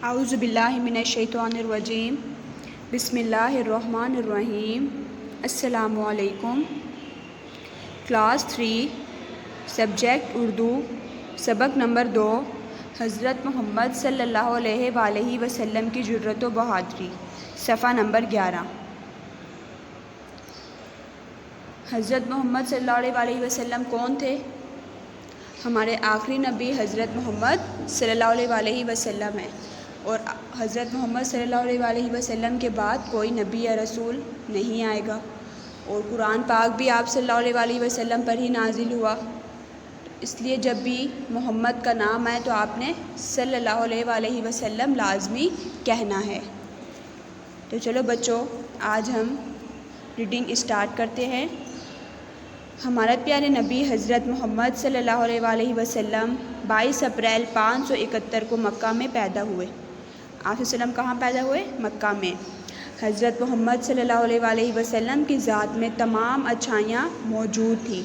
اعوذ باللہ من الشیطان الرجیم بسم اللہ الرحمن الرحیم السلام علیکم۔ کلاس 3 سبجیکٹ اردو سبق نمبر 2 حضرت محمد صلی اللہ علیہ وآلہ وسلم کی جرأت و بہادری، صفحہ نمبر 11۔ حضرت محمد صلی اللہ علیہ وآلہ وسلم کون تھے؟ ہمارے آخری نبی حضرت محمد صلی اللہ علیہ وآلہ وسلم ہیں، اور حضرت محمد صلی اللہ علیہ وآلہ وسلم کے بعد کوئی نبی یا رسول نہیں آئے گا، اور قرآن پاک بھی آپ صلی اللہ علیہ وآلہ وسلم پر ہی نازل ہوا، اس لیے جب بھی محمد کا نام آئے تو آپ نے صلی اللہ علیہ وآلہ وسلم لازمی کہنا ہے۔ تو چلو بچوں، آج ہم ریڈنگ اسٹارٹ کرتے ہیں۔ ہمارے پیارے نبی حضرت محمد صلی اللہ علیہ وآلہ وسلم 22 اپریل 571 کو مکہ میں پیدا ہوئے۔ آپ صلی اللہ علیہ وسلم کہاں پیدا ہوئے؟ مکہ میں۔ حضرت محمد صلی اللہ علیہ وآلہ وسلم کی ذات میں تمام اچھائیاں موجود تھیں۔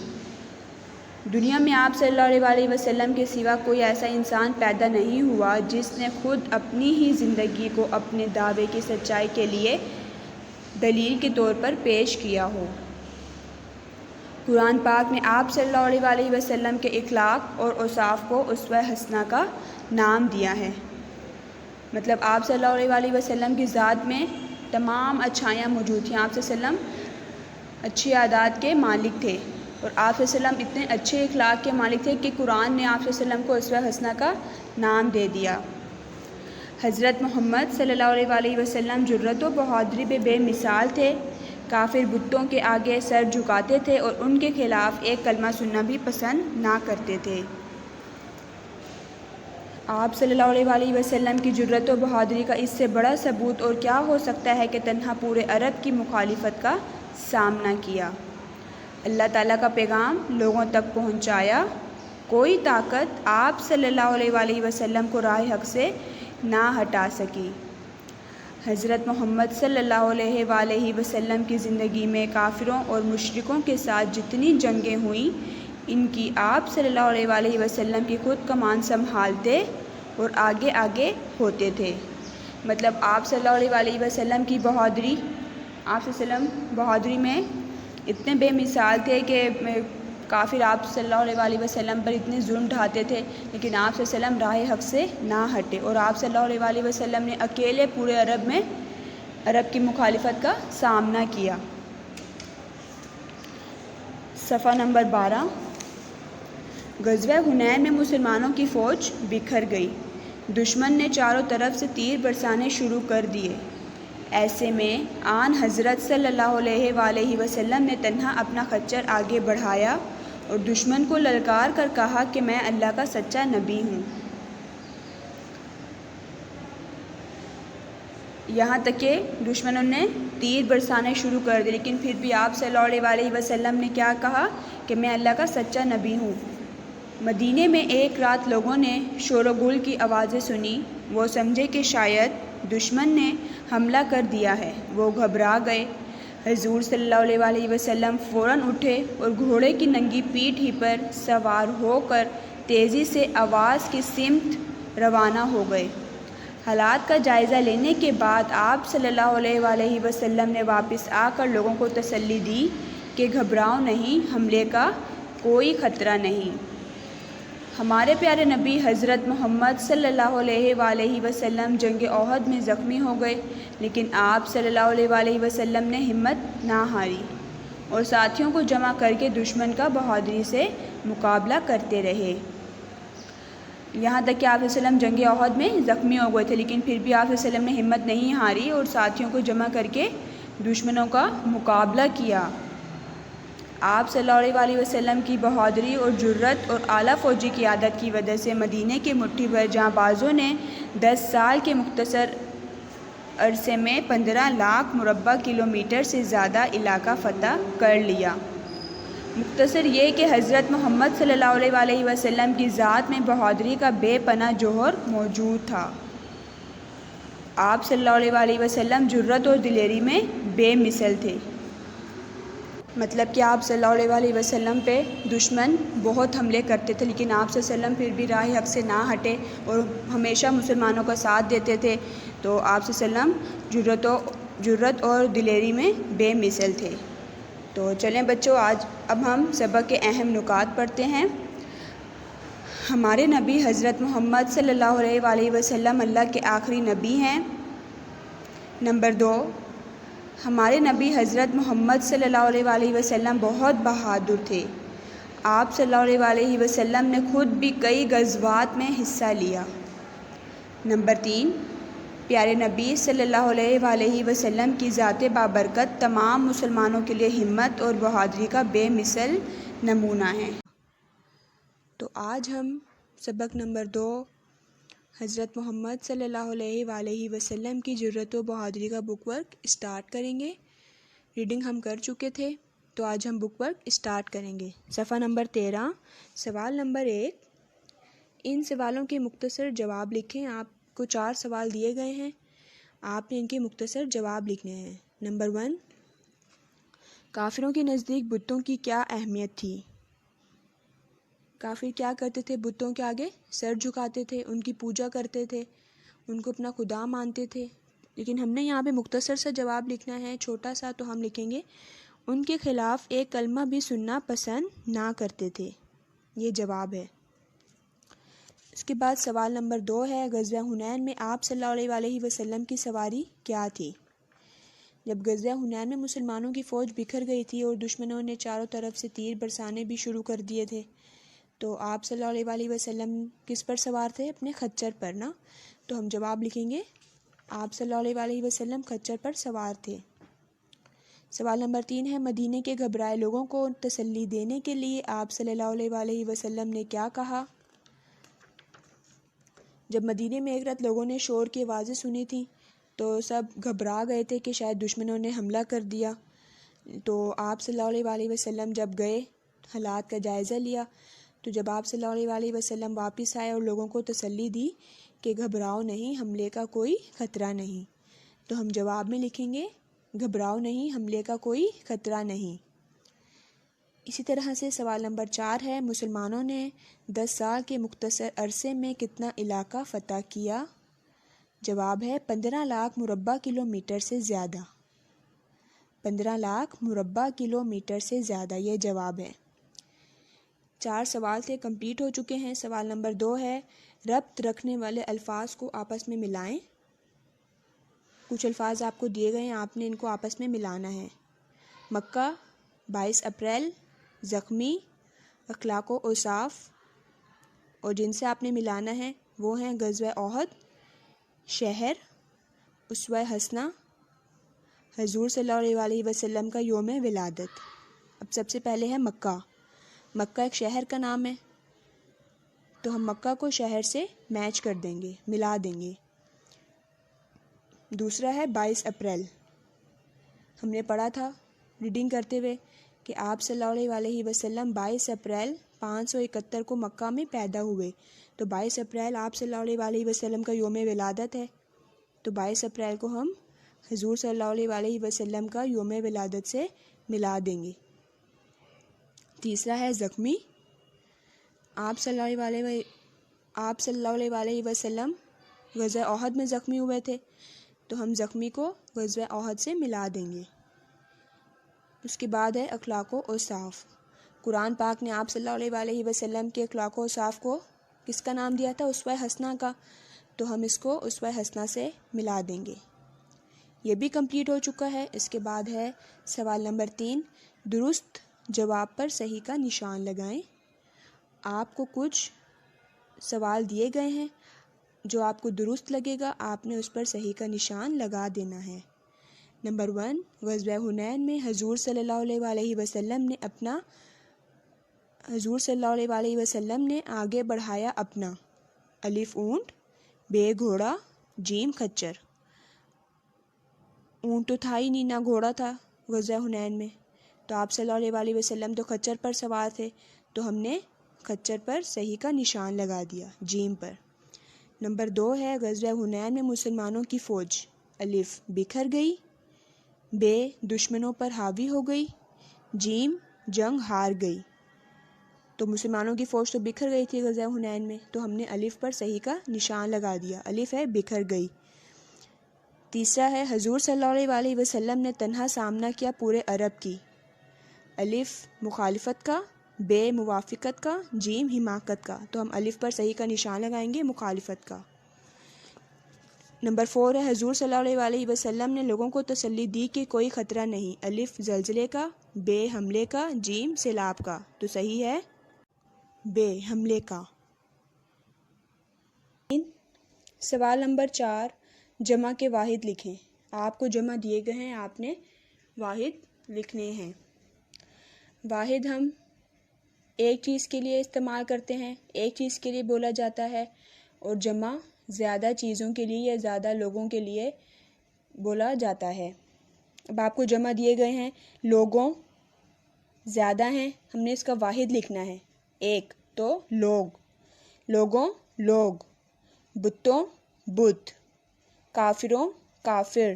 دنیا میں آپ صلی اللہ علیہ وآلہ وسلم کے سوا کوئی ایسا انسان پیدا نہیں ہوا جس نے خود اپنی ہی زندگی کو اپنے دعوے کی سچائی کے لیے دلیل کے طور پر پیش کیا ہو۔ قرآن پاک نے آپ صلی اللہ علیہ وآلہ وسلم کے اخلاق اور اوصاف کو اسوہ حسنہ کا نام دیا ہے۔ مطلب آپ صلی اللہ علیہ وآلہ وسلم کی ذات میں تمام اچھائیاں موجود تھیں۔ آپ صلی اللہ علیہ وسلم اچھی عادات کے مالک تھے، اور آپ صلی اللہ علیہ وسلم اتنے اچھے اخلاق کے مالک تھے کہ قرآن نے آپ صلی اللہ علیہ وسلم کو اسوہ حسنہ کا نام دے دیا۔ حضرت محمد صلی اللہ علیہ وآلہ وسلم جرأت و بہادری پہ بے مثال تھے۔ کافر بتوں کے آگے سر جھکاتے تھے اور ان کے خلاف ایک کلمہ سننا بھی پسند نہ کرتے تھے۔ آپ صلی اللہ علیہ وآلہ وسلم کی جرأت و بہادری کا اس سے بڑا ثبوت اور کیا ہو سکتا ہے کہ تنہا پورے عرب کی مخالفت کا سامنا کیا، اللہ تعالیٰ کا پیغام لوگوں تک پہنچایا۔ کوئی طاقت آپ صلی اللہ علیہ وآلہ وسلم کو راہ حق سے نہ ہٹا سکی۔ حضرت محمد صلی اللہ علیہ وآلہ وسلم کی زندگی میں کافروں اور مشرکوں کے ساتھ جتنی جنگیں ہوئیں، ان کی آپ صلی اللہ علیہ وآلہ وسلم کی خود کمان سنبھالتے اور آگے آگے ہوتے تھے۔ مطلب آپ صلی اللہ علیہ وآلہ وسلم کی بہادری، آپ صلی اللہ علیہ وسلم بہادری میں اتنے بے مثال تھے کہ کافر آپ صلی اللہ علیہ وآلہ وسلم پر اتنے ظلم ڈھاتے تھے، لیکن آپ صلی اللہ علیہ وسلم راہ حق سے نہ ہٹے، اور آپ صلی اللہ علیہ وآلہ وسلم نے اکیلے پورے عرب کی مخالفت کا سامنا کیا۔ صفحہ نمبر 12۔ غزوہ حنین میں مسلمانوں کی فوج بکھر گئی، دشمن نے چاروں طرف سے تیر برسانے شروع کر دیے۔ ایسے میں آن حضرت صلی اللہ علیہ وآلہ وسلم نے تنہا اپنا خچر آگے بڑھایا اور دشمن کو للکار کر کہا کہ میں اللہ کا سچا نبی ہوں۔ یہاں تک کہ دشمنوں نے تیر برسانے شروع کر دیے، لیکن پھر بھی آپ صلی اللہ علیہ وآلہ وسلم نے کیا کہا کہ میں اللہ کا سچا نبی ہوں۔ مدینے میں ایک رات لوگوں نے شور و گل کی آوازیں سنی، وہ سمجھے کہ شاید دشمن نے حملہ کر دیا ہے، وہ گھبرا گئے۔ حضور صلی اللہ علیہ وآلہ وسلم فوراً اٹھے اور گھوڑے کی ننگی پیٹھ ہی پر سوار ہو کر تیزی سے آواز کی سمت روانہ ہو گئے۔ حالات کا جائزہ لینے کے بعد آپ صلی اللہ علیہ وآلہ وسلم نے واپس آ کر لوگوں کو تسلی دی کہ گھبراؤ نہیں، حملے کا کوئی خطرہ نہیں۔ ہمارے پیارے نبی حضرت محمد صلی اللہ علیہ وآلہ وسلم جنگ احد میں زخمی ہو گئے، لیکن آپ صلی اللہ علیہ وآلہ وسلم نے ہمت نہ ہاری اور ساتھیوں کو جمع کر کے دشمن کا بہادری سے مقابلہ کرتے رہے۔ یہاں تک کہ آپ صلی اللہ علیہ وسلم جنگ احد میں زخمی ہو گئے تھے، لیکن پھر بھی آپ صلی اللہ علیہ وسلم نے ہمت نہیں ہاری اور ساتھیوں کو جمع کر کے دشمنوں کا مقابلہ کیا۔ آپ صلی اللہ علیہ وآلہ وسلم کی بہادری اور جرأت اور اعلیٰ فوجی قیادت کی وجہ سے مدینے کے مٹھی بھر جاں بازوں نے 10 سال کے مختصر عرصے میں 15 لاکھ مربع کلومیٹر سے زیادہ علاقہ فتح کر لیا۔ مختصر یہ کہ حضرت محمد صلی اللہ علیہ وآلہ وسلم کی ذات میں بہادری کا بے پناہ جوہر موجود تھا۔ آپ صلی اللہ علیہ وآلہ وسلم جرأت اور دلیری میں بے مثل تھے۔ مطلب کہ آپ صلی اللہ علیہ وسلم پہ دشمن بہت حملے کرتے تھے، لیکن آپ صلی اللہ علیہ وسلم پھر بھی راہ حق سے نہ ہٹے اور ہمیشہ مسلمانوں کا ساتھ دیتے تھے. تو آپ صلی اللہ علیہ وسلم جرت اور دلیری میں بے مثل تھے. تو چلیں بچوں، اب ہم سبق کے اہم نکات پڑھتے ہیں. ہمارے نبی حضرت محمد صلی اللہ علیہ وسلم اللہ کے آخری نبی ہیں. نمبر 2، ہمارے نبی حضرت محمد صلی اللہ علیہ وسلم بہت بہادر تھے. آپ صلی اللہ علیہ وسلم نے خود بھی کئی غزوات میں حصہ لیا. نمبر 3، پیارے نبی صلی اللہ علیہ وسلم کی ذات بابرکت تمام مسلمانوں کے لیے ہمت اور بہادری کا بے مثل نمونہ ہے. تو آج ہم سبق نمبر 2، حضرت محمد صلی اللہ علیہ وسلم کی جرت و بہادری کا بک ورک اسٹارٹ کریں گے. ریڈنگ ہم کر چکے تھے، تو آج ہم بک ورک اسٹارٹ کریں گے. صفحہ نمبر 13، سوال نمبر 1. ان سوالوں کے مختصر جواب لکھیں. آپ کو 4 سوال دیے گئے ہیں، آپ نے ان کے مختصر جواب لکھنے ہیں. نمبر 1، کافروں کے نزدیک بتوں کی کیا اہمیت تھی؟ کافر کیا کرتے تھے؟ بتوں کے آگے سر جھکاتے تھے، ان کی پوجا کرتے تھے، ان کو اپنا خدا مانتے تھے. لیکن ہم نے یہاں پہ مختصر سا جواب لکھنا ہے، چھوٹا سا. تو ہم لکھیں گے ان کے خلاف ایک کلمہ بھی سننا پسند نہ کرتے تھے. یہ جواب ہے. اس کے بعد سوال نمبر 2 ہے، غزوہ حنین میں آپ صلی اللہ علیہ وسلم کی سواری کیا تھی؟ جب غزوہ حنین میں مسلمانوں کی فوج بکھر گئی تھی اور دشمنوں نے چاروں طرف سے تیر برسانے بھی شروع کر دیے تھے، تو آپ صلی اللہ علیہ وسلم کس پر سوار تھے؟ اپنے خچر پر نا. تو ہم جواب لکھیں گے آپ صلی اللہ علیہ وسلم خچر پر سوار تھے. سوال نمبر 3 ہے، مدینے کے گھبرائے لوگوں کو تسلی دینے کے لیے آپ صلی اللہ علیہ وسلم نے کیا کہا؟ جب مدینے میں ایک رات لوگوں نے شور کی آوازیں سنی تھیں تو سب گھبرا گئے تھے کہ شاید دشمنوں نے حملہ کر دیا. تو آپ صلی اللہ علیہ وسلم جب گئے، حالات کا جائزہ لیا، تو جب آپ صلی اللہ علیہ وسلم واپس آئے اور لوگوں کو تسلی دی کہ گھبراؤ نہیں، حملے کا کوئی خطرہ نہیں، تو ہم جواب میں لکھیں گے گھبراؤ نہیں، حملے کا کوئی خطرہ نہیں. اسی طرح سے سوال نمبر 4 ہے، مسلمانوں نے 10 سال کے مختصر عرصے میں کتنا علاقہ فتح کیا؟ جواب ہے 15 لاکھ مربع کلومیٹر سے زیادہ. 15 لاکھ مربع کلومیٹر سے زیادہ، یہ جواب ہے. 4 سوال تھے، کمپلیٹ ہو چکے ہیں. سوال نمبر 2 ہے، ربط رکھنے والے الفاظ کو آپس میں ملائیں. کچھ الفاظ آپ کو دیے گئے ہیں، آپ نے ان کو آپس میں ملانا ہے. مکہ، 22 اپریل، زخمی، اخلاق و اوصاف. اور جن سے آپ نے ملانا ہے وہ ہیں غزوہ احد، شہر، اسوہ حسنہ، حضور صلی اللہ علیہ وسلم کا یوم ولادت. اب سب سے پہلے ہے مکہ. مکہ ایک شہر کا نام ہے، تو ہم مکہ کو شہر سے میچ کر دیں گے، ملا دیں گے. دوسرا ہے 22 اپریل. ہم نے پڑھا تھا ریڈنگ کرتے ہوئے کہ آپ صلی اللہ علیہ وسلم 22 اپریل 571 کو مکہ میں پیدا ہوئے. تو 22 اپریل آپ صلی اللہ علیہ وسلم کا یوم ولادت ہے، تو 22 اپریل کو ہم حضور صلی اللہ علیہ وسلم کا یوم ولادت سے ملا دیں گے. تیسرا ہے زخمی. آپ صلی اللہ علیہ وسلم غزوہ احد میں زخمی ہوئے تھے، تو ہم زخمی کو غزوہ احد سے ملا دیں گے. اس کے بعد ہے اخلاق و اوصاف. قرآن پاک نے آپ صلی اللہ علیہ وسلم کے اخلاق و اوصاف کو کس کا نام دیا تھا؟ اسوہ حسنہ کا، تو ہم اس کو اسوہ حسنہ سے ملا دیں گے. یہ بھی کمپلیٹ ہو چکا ہے. اس کے بعد ہے سوال نمبر 3، درست جواب پر صحیح کا نشان لگائیں. آپ کو کچھ سوال دیے گئے ہیں، جو آپ کو درست لگے گا آپ نے اس پر صحیح کا نشان لگا دینا ہے. نمبر 1، غزوہ حنین میں حضور صلی اللہ علیہ وسلم نے آگے بڑھایا اپنا الف اونٹ، بے گھوڑا، جیم خچر. اونٹ تو تھا ہی نہیں، نہ گھوڑا تھا غزوہ حنین میں، تو آپ صلی اللہ علیہ وسلم تو خچر پر سوار تھے، تو ہم نے خچر پر صحیح کا نشان لگا دیا جیم پر. نمبر 2 ہے، غزوہ حنین میں مسلمانوں کی فوج الف بکھر گئی، بے دشمنوں پر حاوی ہو گئی، جیم جنگ ہار گئی. تو مسلمانوں کی فوج تو بکھر گئی تھی غزوہ حنین میں، تو ہم نے الف پر صحیح کا نشان لگا دیا. الف ہے بکھر گئی. تیسرا ہے حضور صلی اللہ علیہ وسلم نے تنہا سامنا کیا پورے عرب کی. الف مخالفت کا، بے موافقت کا، جیم حماقت کا. تو ہم الف پر صحیح کا نشان لگائیں گے مخالفت کا. نمبر 4 ہے حضور صلی اللہ علیہ وسلم نے لوگوں کو تسلی دی کہ کوئی خطرہ نہیں. الف زلزلے کا، بے حملے کا، جیم سیلاب کا. تو صحیح ہے بے حملے کا. سوال نمبر 4 جمع کے واحد لکھیں. آپ کو جمع دیے گئے ہیں، آپ نے واحد لکھنے ہیں. واحد ہم ایک چیز کے لیے استعمال کرتے ہیں، ایک چیز کے لیے بولا جاتا ہے، اور جمع زیادہ چیزوں کے لیے یا زیادہ لوگوں کے لیے بولا جاتا ہے. اب آپ کو جمع دیے گئے ہیں، لوگوں زیادہ ہیں، ہم نے اس کا واحد لکھنا ہے ایک. تو لوگ، لوگوں لوگ، بتوں بت، کافروں کافر،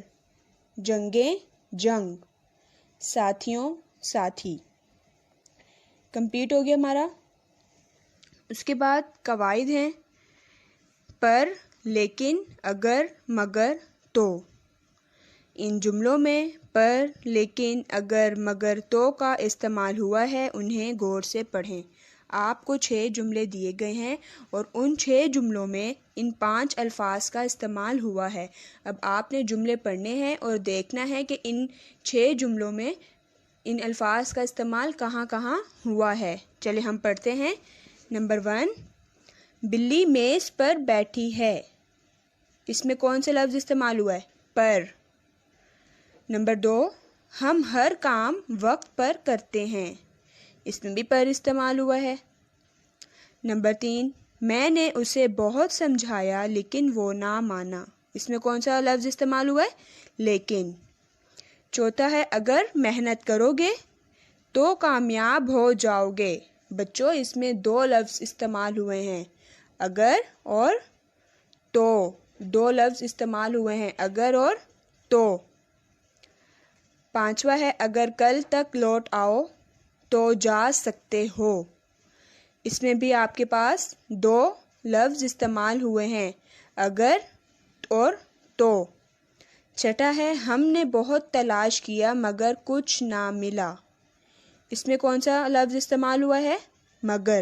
جنگیں جنگ، ساتھیوں ساتھی. کمپلیٹ ہو گیا ہمارا. اس کے بعد قواعد ہیں پر، لیکن، اگر، مگر، تو. ان جملوں میں پر، لیکن، اگر، مگر، تو کا استعمال ہوا ہے، انہیں غور سے پڑھیں. آپ کو 6 جملے دیے گئے ہیں اور ان 6 جملوں میں ان 5 الفاظ کا استعمال ہوا ہے. اب آپ نے جملے پڑھنے ہیں اور دیکھنا ہے کہ ان 6 جملوں میں ان الفاظ کا استعمال کہاں کہاں ہوا ہے. چلے ہم پڑھتے ہیں. نمبر 1 بلی میز پر بیٹھی ہے. اس میں کون سا لفظ استعمال ہوا ہے؟ پر. نمبر 2 ہم ہر کام وقت پر کرتے ہیں. اس میں بھی پر استعمال ہوا ہے. نمبر 3 میں نے اسے بہت سمجھایا لیکن وہ نہ مانا. اس میں کون سا لفظ استعمال ہوا ہے؟ لیکن. چوتھا ہے اگر محنت کرو گے تو کامیاب ہو جاؤ گے. بچوں اس میں 2 لفظ استعمال ہوئے ہیں، اگر اور تو. 2 لفظ استعمال ہوئے ہیں، اگر اور تو. پانچواں ہے اگر کل تک لوٹ آؤ تو جا سکتے ہو. اس میں بھی آپ کے پاس 2 لفظ استعمال ہوئے ہیں، اگر اور تو. چھٹا ہے ہم نے بہت تلاش کیا مگر کچھ نہ ملا. اس میں کون سا لفظ استعمال ہوا ہے؟ مگر.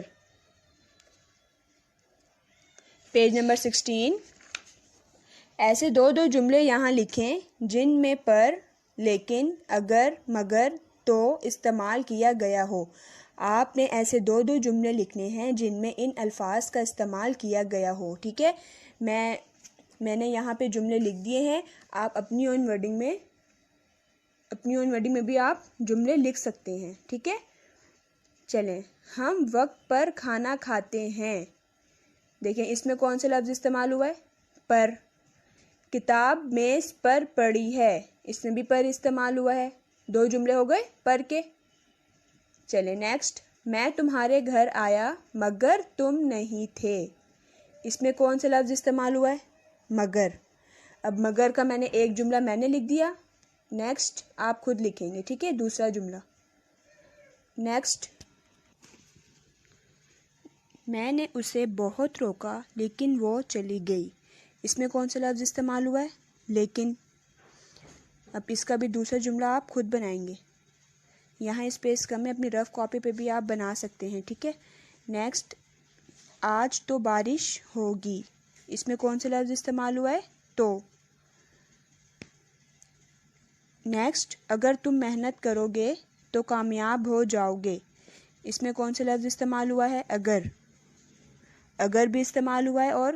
Page number 16. ایسے 2 جملے یہاں لکھیں جن میں پر، لیکن، اگر، مگر، تو استعمال کیا گیا ہو. آپ نے ایسے 2 جملے لکھنے ہیں جن میں ان الفاظ کا استعمال کیا گیا ہو. ٹھیک ہے، میں نے یہاں پہ جملے لکھ دیے ہیں. آپ اپنی اون ورڈنگ میں بھی آپ جملے لکھ سکتے ہیں. ٹھیک ہے، چلیں. ہم وقت پر کھانا کھاتے ہیں. دیکھیں اس میں کون سا لفظ استعمال ہوا ہے؟ پر. کتاب میز پر پڑی ہے. اس میں بھی پر استعمال ہوا ہے. 2 جملے ہو گئے پر کے. چلیں نیکسٹ. میں تمہارے گھر آیا مگر تم نہیں تھے. اس میں کون سا لفظ استعمال ہوا ہے؟ مگر. اب مگر کا میں نے ایک جملہ میں نے لکھ دیا. نیکسٹ آپ خود لکھیں گے. ٹھیک ہے، دوسرا جملہ. نیکسٹ. میں نے اسے بہت روکا لیکن وہ چلی گئی. اس میں کون سا لفظ استعمال ہوا ہے؟ لیکن. اب اس کا بھی دوسرا جملہ آپ خود بنائیں گے. یہاں اسپیس کم ہے، اپنی رف کاپی پہ بھی آپ بنا سکتے ہیں. ٹھیک ہے، نیکسٹ. آج تو بارش ہوگی. اس میں کون سا لفظ استعمال ہوا ہے؟ تو. نیکسٹ. اگر تم محنت کرو گے تو کامیاب ہو جاؤ گے. اس میں کون سا لفظ استعمال ہوا ہے؟ اگر. اگر بھی استعمال ہوا ہے اور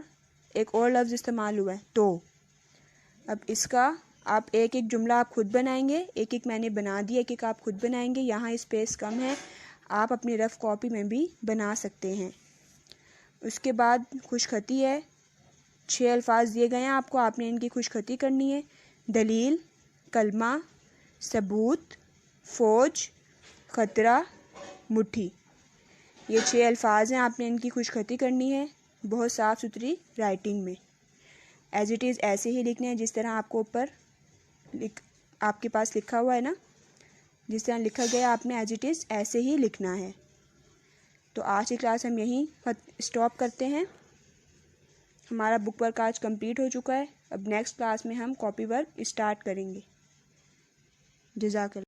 ایک اور لفظ استعمال ہوا ہے تو. اب اس کا آپ ایک جملہ آپ خود بنائیں گے. ایک میں نے بنا دیا، ایک آپ خود بنائیں گے. یہاں اسپیس کم ہے، آپ اپنی رف کاپی میں بھی بنا سکتے ہیں. اس کے بعد خوش خطی ہے. 6 الفاظ دیے گئے ہیں آپ کو، آپ نے ان کی خوش خطی کرنی ہے. دلیل، کلمہ، ثبوت، فوج، خطرہ، مٹھی. یہ 6 الفاظ ہیں، آپ نے ان کی خوش خطی کرنی ہے بہت صاف ستھری رائٹنگ میں. ایز اٹ از ایسے ہی لکھنے ہیں جس طرح آپ کو اوپر آپ کے پاس لکھا ہوا ہے نا. جس طرح لکھا گیا آپ نے ایز اٹ از ایسے ہی لکھنا ہے۔ تو آج کی کلاس ہم یہیں اسٹاپ کرتے ہیں۔ ہمارا بک ورک آج کمپلیٹ ہو چکا ہے۔ اب نیکسٹ کلاس میں ہم کاپی ورک اسٹارٹ کریں گے۔ جزاک اللہ۔